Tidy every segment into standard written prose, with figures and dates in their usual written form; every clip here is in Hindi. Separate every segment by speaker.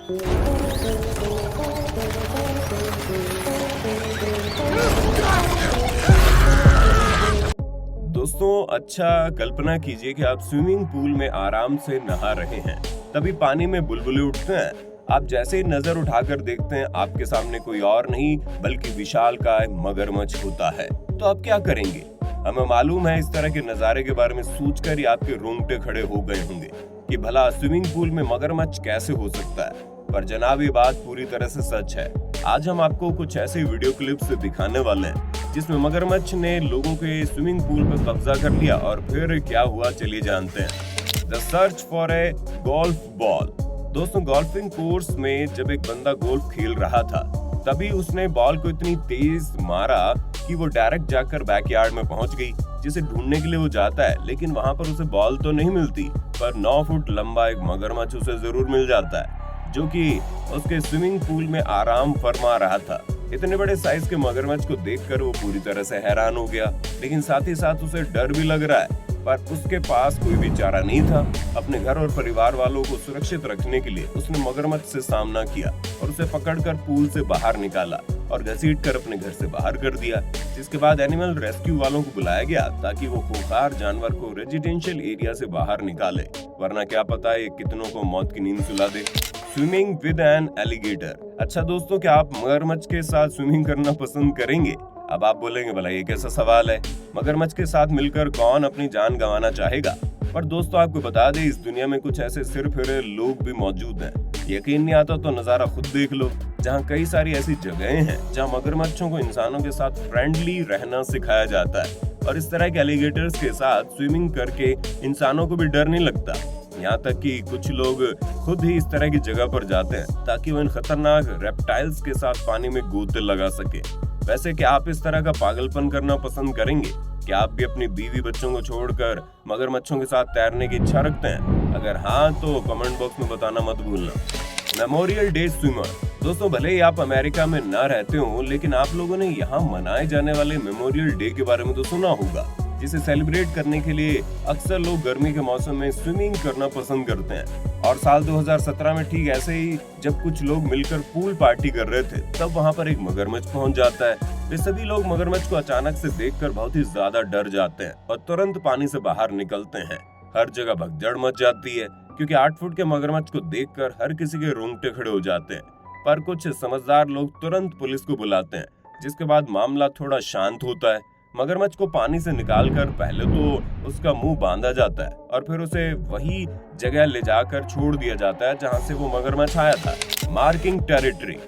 Speaker 1: दोस्तों, अच्छा कल्पना कीजिए कि आप स्विमिंग पूल में आराम से नहा रहे हैं। तभी पानी में बुलबुले उठते हैं। आप जैसे ही नजर उठाकर देखते हैं, आपके सामने कोई और नहीं बल्कि विशालकाय मगरमच्छ होता है। तो आप क्या करेंगे? हमें मालूम है, इस तरह के नजारे के बारे में सोचकर ही आपके रोंगटे खड़े हो गए होंगे कि भला स्विमिंग पूल में मगरमच्छ कैसे हो सकता है। पर जनाब, ये बात पूरी तरह से सच है। आज हम आपको कुछ ऐसे वीडियो क्लिप्स दिखाने वाले हैं जिसमें मगरमच्छ ने लोगों के स्विमिंग पूल पर कब्जा कर लिया, और फिर क्या हुआ चलिए जानते हैं। The search for a golf ball. दोस्तों, गोल्फिंग कोर्स में जब एक बंदा गोल्फ खेल रहा था, तभी उसने बॉल को इतनी तेज मारा कि वो डायरेक्ट जाकर बैकयार्ड में पहुंच गई। जिसे ढूंढने के लिए वो जाता है, लेकिन वहां पर उसे बॉल तो नहीं मिलती, पर 9 फुट लंबा एक मगरमच्छ उसे जरूर मिल जाता है, जो कि उसके स्विमिंग पूल में आराम फरमा रहा था। इतने बड़े साइज के मगरमच्छ को देखकर वो पूरी तरह से हैरान हो गया, लेकिन साथ ही साथ उसे डर भी लग रहा है। पर उसके पास कोई भी चारा नहीं था। अपने घर और परिवार वालों को सुरक्षित रखने के लिए उसने मगरमच्छ से सामना किया और उसे पकड़कर पूल से बाहर निकाला और घसीटकर अपने घर से बाहर कर दिया। जिसके बाद एनिमल रेस्क्यू वालों को बुलाया गया ताकि वो खूंखार जानवर को रेजिडेंशियल एरिया से बाहर निकाले, वरना क्या पता ये कितनों को मौत की नींद सुला दे। Swimming with an alligator. अच्छा दोस्तों, क्या आप मगरमच्छ के साथ स्विमिंग करना पसंद करेंगे? अब आप बोलेंगे, भला ये कैसा सवाल है, मगरमच्छ के साथ मिलकर कौन अपनी जान गंवाना चाहेगा। पर दोस्तों, आपको बता दें, इस दुनिया में कुछ ऐसे सिरफिरे लोग भी मौजूद हैं। यकीन नहीं आता तो नजारा खुद देख लो, जहाँ कई सारी ऐसी जगहें हैं जहाँ मगरमच्छों को इंसानों के साथ फ्रेंडली रहना सिखाया जाता है, और इस तरह के एलिगेटर्स के साथ स्विमिंग करके इंसानों को भी डर नहीं लगता। यहाँ तक कि कुछ लोग खुद ही इस तरह की जगह पर जाते हैं ताकि वो इन खतरनाक रेप्टाइल्स के साथ पानी में गोते लगा सके। वैसे क्या आप इस तरह का पागलपन करना पसंद करेंगे? क्या आप भी अपनी बीवी बच्चों को छोड़कर मगरमच्छों के साथ तैरने की इच्छा रखते हैं? अगर हाँ, तो कमेंट बॉक्स में बताना मत भूलना। Memorial day swimmer. दोस्तों, भले ही आप अमेरिका में न रहते हो, लेकिन आप लोगों ने यहाँ मनाए जाने वाले मेमोरियल डे के बारे में तो सुना होगा, जिसे सेलिब्रेट करने के लिए अक्सर लोग गर्मी के मौसम में स्विमिंग करना पसंद करते हैं। और साल 2017 में ठीक ऐसे ही जब कुछ लोग मिलकर पूल पार्टी कर रहे थे, तब वहाँ पर एक मगरमच्छ पहुँच जाता है। वे सभी लोग मगरमच्छ को अचानक से देखकर बहुत ही ज्यादा डर जाते हैं और तुरंत पानी से बाहर निकलते हैं। हर जगह भगदड़ मच जाती है, क्योंकि 8 फुट के मगरमच्छ को देखकर हर किसी के रोंगटे खड़े हो जाते हैं। पर कुछ समझदार लोग तुरंत पुलिस को बुलाते हैं, जिसके बाद मामला थोड़ा शांत होता है। मगरमच्छ को पानी से निकालकर पहले तो उसका मुंह बांधा जाता है और फिर उसे वही जगह ले जाकर छोड़ दिया जाता है जहां से वो मगरमच्छ आया था। Marking territory.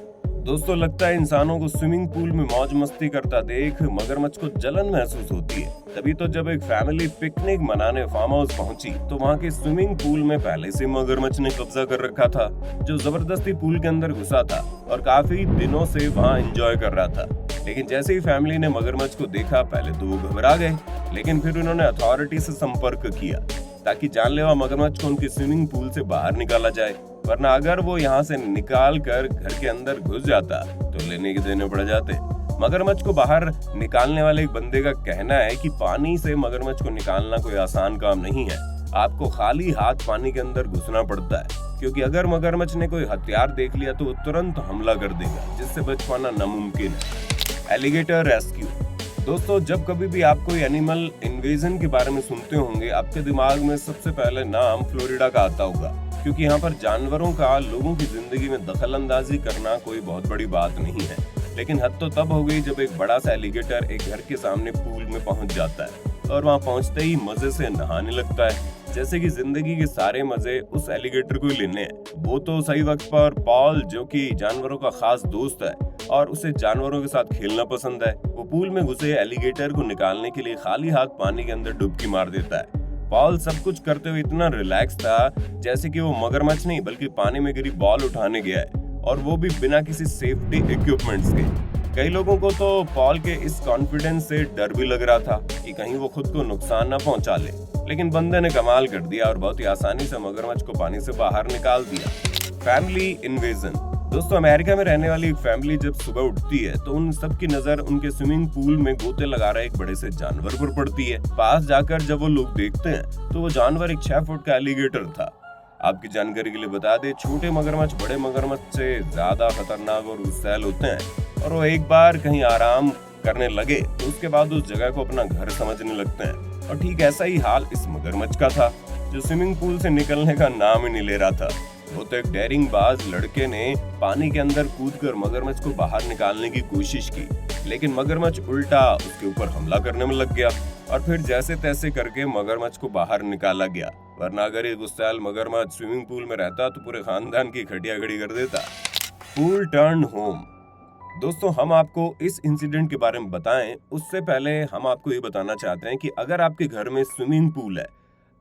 Speaker 1: दोस्तों, लगता है इंसानों को स्विमिंग पूल में मौज मस्ती करता देख मगरमच्छ को जलन महसूस होती है। तभी तो जब एक फैमिली पिकनिक मनाने फार्म हाउस पहुंची, तो वहां के स्विमिंग पूल में पहले से मगरमच्छ ने कब्जा कर रखा था, जो जबरदस्ती पूल के अंदर घुसा था और काफी दिनों से वहां एंजॉय कर रहा था। लेकिन जैसे ही फैमिली ने मगरमच्छ को देखा, पहले तो वो घबरा गए, लेकिन फिर उन्होंने अथॉरिटी से संपर्क किया ताकि जानलेवा मगरमच्छ को उनके स्विमिंग पूल से बाहर निकाला जाए, वरना अगर वो यहाँ से निकाल कर घर के अंदर घुस जाता तो लेने के देने पड़ जाते। मगरमच्छ को बाहर निकालने वाले एक बंदे का कहना है कि पानी से मगरमच्छ को निकालना कोई आसान काम नहीं है। आपको खाली हाथ पानी के अंदर घुसना पड़ता है, क्योंकि अगर मगरमच्छ ने कोई हथियार देख लिया तो वो तुरंत हमला कर देगा, जिससे बच पाना नामुमकिन है। Alligator rescue. दोस्तों, जब कभी भी आप कोई एनिमल इन्वेजन के बारे में सुनते होंगे, आपके दिमाग में सबसे पहले नाम फ्लोरिडा का आता होगा, क्योंकि यहाँ पर जानवरों का लोगों की जिंदगी में दखल अंदाजी करना कोई बहुत बड़ी बात नहीं है। लेकिन हद तो तब हो गई जब एक बड़ा सा एलिगेटर एक घर के सामने पूल में पहुंच जाता है और वहाँ पहुंचते ही मजे से नहाने लगता है, जैसे कि जिंदगी के सारे मजे उस एलिगेटर को ही लेने हैं। वो तो सही वक्त पर पॉल, जो कि जानवरों का खास दोस्त है और उसे जानवरों के साथ खेलना पसंद है, वो पूल में घुसे एलिगेटर को निकालने के लिए खाली हाथ पानी के अंदर डुबकी मार देता है। पॉल सब कुछ करते हुए इतना रिलैक्स था जैसे कि वो मगरमच्छ नहीं बल्कि पानी में गिरी बॉल उठाने गया है, और वो भी बिना किसी सेफ्टी इक्विपमेंट्स के। कई लोगों को तो पॉल के इस कॉन्फिडेंस से डर भी लग रहा था कि कहीं वो खुद को नुकसान न पहुंचा ले, लेकिन बंदे ने कमाल कर दिया और बहुत ही आसानी से मगरमच्छ को पानी से बाहर निकाल दिया। Family invasion. दोस्तों, अमेरिका में रहने वाली एक फैमिली जब सुबह उठती है तो उन सबकी नजर उनके स्विमिंग पूल में गोते लगा रहे एक बड़े से जानवर पर पड़ती है। पास जाकर जब वो लोग देखते हैं तो वो जानवर एक 6 फुट का एलिगेटर था। आपकी जानकारी के लिए बता दें, छोटे मगरमच्छ बड़े मगरमच्छ से ज्यादा खतरनाक और गुस्सैल होते हैं और वो एक बार कहीं आराम करने लगे तो उसके बाद उस जगह को अपना घर समझने लगते हैं। और ठीक ऐसा ही हाल इस मगरमच्छ का था जो स्विमिंग पूल से निकलने का नाम ही नहीं ले रहा था। वो तो एक डेयरिंग बाज लड़के ने पानी के अंदर कूदकर मगरमच्छ को बाहर निकालने की कोशिश की, लेकिन मगरमच्छ उल्टा उसके ऊपर हमला करने में लग गया और फिर जैसे तैसे करके मगरमच्छ को बाहर निकाला गया, वरना अगर ये गुस्सैल मगरमच्छ स्विमिंग पूल में रहता तो पूरे खानदान की खटिया खड़ी कर देता। Pool turn home. दोस्तों, हम आपको इस इंसिडेंट के बारे में बताएं उससे पहले हम आपको ये बताना चाहते हैं कि अगर आपके घर में स्विमिंग पूल है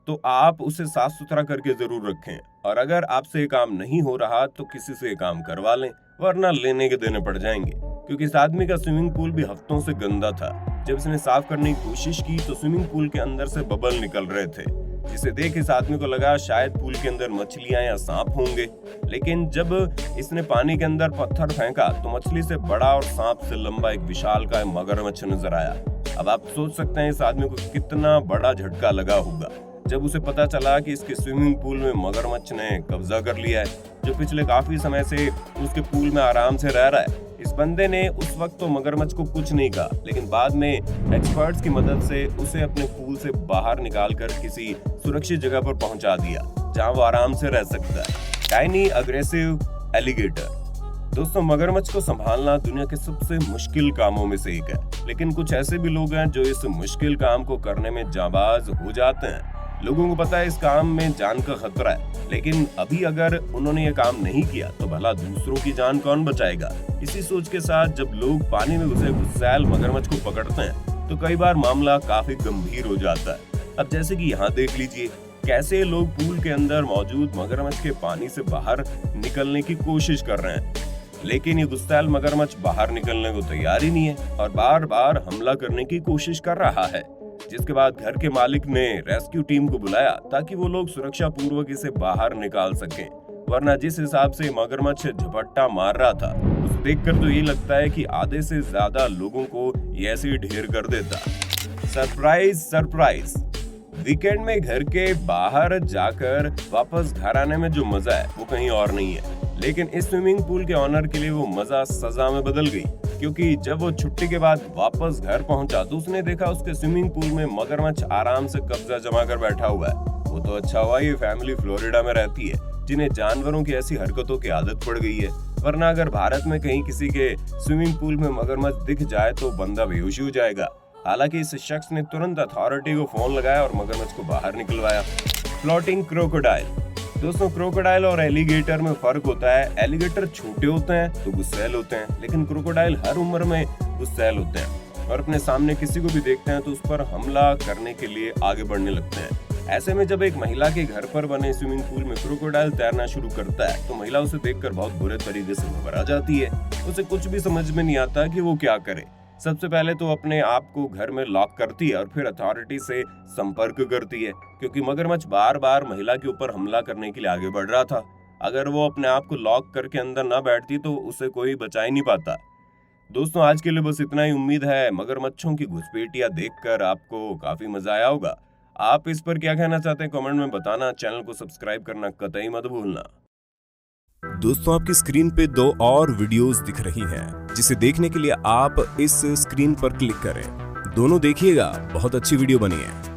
Speaker 1: तो आप उसे साफ सुथरा करके जरूर रखें, और अगर आपसे ये काम नहीं हो रहा तो किसी से ये काम करवा लें, वरना लेने के देने पड़ जाएंगे। क्योंकि इस आदमी का स्विमिंग पूल भी हफ्तों से गंदा था। जब इसने साफ करने की कोशिश की तो स्विमिंग पूल के अंदर से बबल निकल रहे थे, जिसे देख इस आदमी को लगा शायद पूल के अंदर मछलियां या सांप होंगे। लेकिन जब इसने पानी के अंदर पत्थर फेंका तो मछली से बड़ा और सांप से लंबा एक विशालकाय मगरमच्छ नजर आया। अब आप सोच सकते हैं इस आदमी को कितना बड़ा झटका लगा होगा जब उसे पता चला कि इसके स्विमिंग पूल में मगरमच्छ ने कब्जा कर लिया है, जो पिछले काफी समय से उसके पूल में आराम से रह रहा है। इस बंदे ने उस वक्त तो मगरमच्छ को कुछ नहीं कहा, लेकिन बाद में एक्सपर्ट्स की मदद से उसे अपने पूल से बाहर निकालकर किसी सुरक्षित जगह पर पहुंचा दिया जहां वो आराम से रह सकता है। Tiny aggressive alligator. दोस्तों, मगरमच्छ को संभालना दुनिया के सबसे मुश्किल कामों में से एक है, लेकिन कुछ ऐसे भी लोग हैं जो इस मुश्किल काम को करने में जाबाज हो जाते हैं। लोगों को पता है इस काम में जान का खतरा है, लेकिन अभी अगर उन्होंने ये काम नहीं किया तो भला दूसरों की जान कौन बचाएगा। इसी सोच के साथ जब लोग पानी में घुसे गुस्सैल मगरमच्छ को पकड़ते हैं तो कई बार मामला काफी गंभीर हो जाता है। अब जैसे कि यहाँ देख लीजिए कैसे लोग पूल के अंदर मौजूद मगरमच्छ के पानी से बाहर निकलने की कोशिश कर रहे हैं, लेकिन ये गुस्सैल मगरमच्छ बाहर निकलने को तैयार ही नहीं है और बार बार हमला करने की कोशिश कर रहा है। जिसके बाद घर के मालिक ने रेस्क्यू टीम को बुलाया ताकि वो लोग सुरक्षा पूर्वक इसे बाहर निकाल सकें, वरना जिस हिसाब से मगरमच्छ झपट्टा मार रहा था उसे देखकर तो ये लगता है कि आधे से ज्यादा लोगों को ये ऐसे ही ढेर कर देता। सरप्राइज। वीकेंड में घर के बाहर जाकर वापस घर आने में जो मजा है वो कहीं और नहीं है, लेकिन इस स्विमिंग पूल के ऑनर के लिए वो मजा सजा में बदल गई, क्योंकि जब वो छुट्टी के बाद वापस घर पहुंचा तो उसने देखा उसके स्विमिंग पूल में मगरमच्छ आराम से कब्जा जमा कर बैठा हुआ है। वो तो अच्छा हुआ ये फैमिली फ्लोरिडा में रहती है जिन्हें जानवरों की ऐसी हरकतों की आदत पड़ गई है, वरना अगर भारत में कहीं किसी के स्विमिंग पूल में मगरमच्छ दिख जाए तो बंदा बेहोश हो जाएगा। हालांकि इस शख्स ने तुरंत अथॉरिटी को फोन लगाया और मगरमच्छ को बाहर निकलवाया। Floating crocodile. दोस्तों, क्रोकोडाइल और एलिगेटर में फर्क होता है। एलिगेटर छोटे होते हैं तो गुस्सैल होते हैं, लेकिन क्रोकोडाइल हर उम्र में गुस्सैल होते हैं और अपने सामने किसी को भी देखते हैं तो उस पर हमला करने के लिए आगे बढ़ने लगते हैं। ऐसे में जब एक महिला के घर पर बने स्विमिंग पूल में क्रोकोडाइल तैरना शुरू करता है तो महिला उसे देखकर बहुत बुरे तरीके से घबरा जाती है। उसे कुछ भी समझ में नहीं आता कि वो क्या करे। सबसे पहले तो अपने आप को घर में लॉक करती है और फिर अथॉरिटी से संपर्क करती है, क्योंकि मगरमच्छ बार बार महिला के ऊपर हमला करने के लिए आगे बढ़ रहा था। अगर वो अपने आप को लॉक करके अंदर ना बैठती तो उसे कोई बचा ही नहीं पाता। दोस्तों, आज के लिए बस इतना ही। उम्मीद है मगरमच्छों की घुसपैठियां देखकर आपको काफी मजा आया होगा। आप इस पर क्या कहना चाहते हैं कमेंट में बताना। चैनल को सब्सक्राइब करना कतई मत भूलना। दोस्तों, आपकी स्क्रीन पे 2 और वीडियोस दिख रही हैं, जिसे देखने के लिए आप इस स्क्रीन पर क्लिक करें। दोनों देखिएगा, बहुत अच्छी वीडियो बनी है।